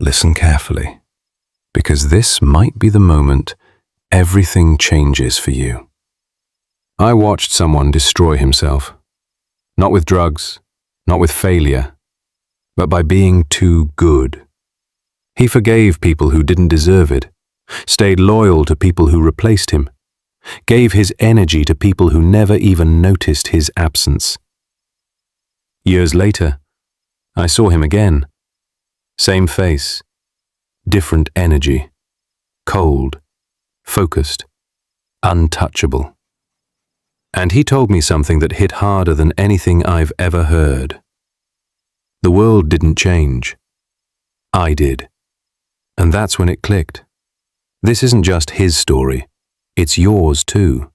Listen carefully, because this might be the moment everything changes for you. I watched someone destroy himself, not with drugs, not with failure, but by being too good. He forgave people who didn't deserve it, stayed loyal to people who replaced him, gave his energy to people who never even noticed his absence. Years later, I saw him again. Same face, different energy, cold, focused, untouchable. And he told me something that hit harder than anything I've ever heard. The world didn't change. I did. And that's when it clicked. This isn't just his story. It's yours too.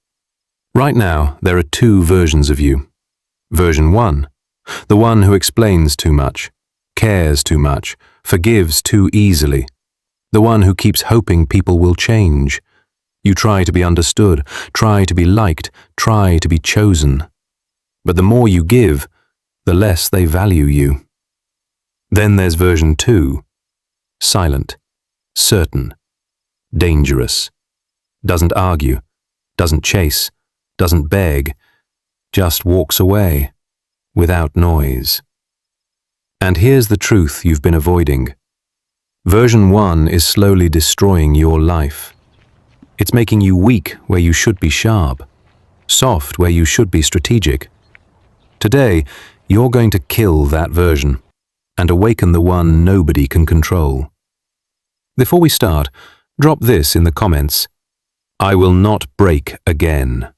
Right now, there are two versions of you. Version 1, the one who explains too much, cares too much, forgives too easily. The one who keeps hoping people will change. You try to be understood, try to be liked, try to be chosen. But the more you give, the less they value you. Then there's version 2, silent, certain, dangerous, doesn't argue, doesn't chase, doesn't beg, just walks away, without noise. And here's the truth you've been avoiding. Version 1 is slowly destroying your life. It's making you weak where you should be sharp, soft where you should be strategic. Today, you're going to kill that version and awaken the one nobody can control. Before we start, drop this in the comments. I will not break again.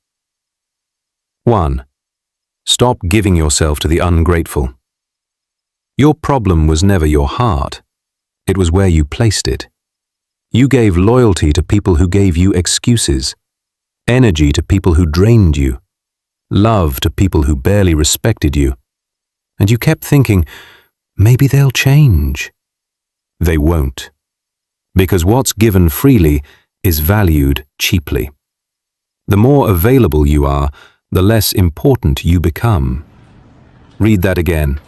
1. Stop giving yourself to the ungrateful. Your problem was never your heart. It was where you placed it. You gave loyalty to people who gave you excuses, energy to people who drained you, love to people who barely respected you. And you kept thinking, maybe they'll change. They won't. Because what's given freely is valued cheaply. The more available you are, the less important you become. Read that again.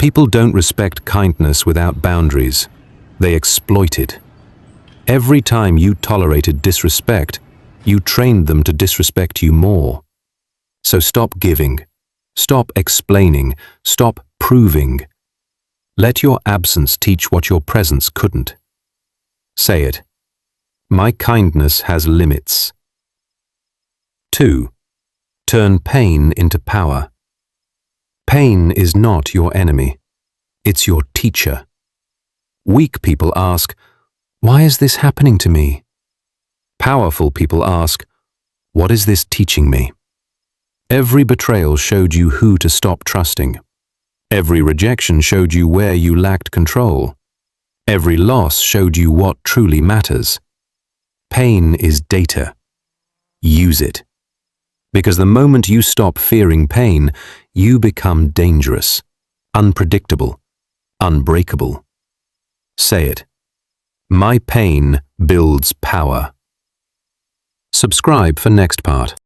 People don't respect kindness without boundaries. They exploit it. Every time you tolerated disrespect, you trained them to disrespect you more. So stop giving. Stop explaining. Stop proving. Let your absence teach what your presence couldn't. Say it. My kindness has limits. 2. Turn pain into power. Pain is not your enemy. It's your teacher. Weak people ask, why is this happening to me? Powerful people ask, what is this teaching me? Every betrayal showed you who to stop trusting. Every rejection showed you where you lacked control. Every loss showed you what truly matters. Pain is data. Use it. Because the moment you stop fearing pain, you become dangerous, unpredictable, unbreakable. Say it. My pain builds power. Subscribe for next part.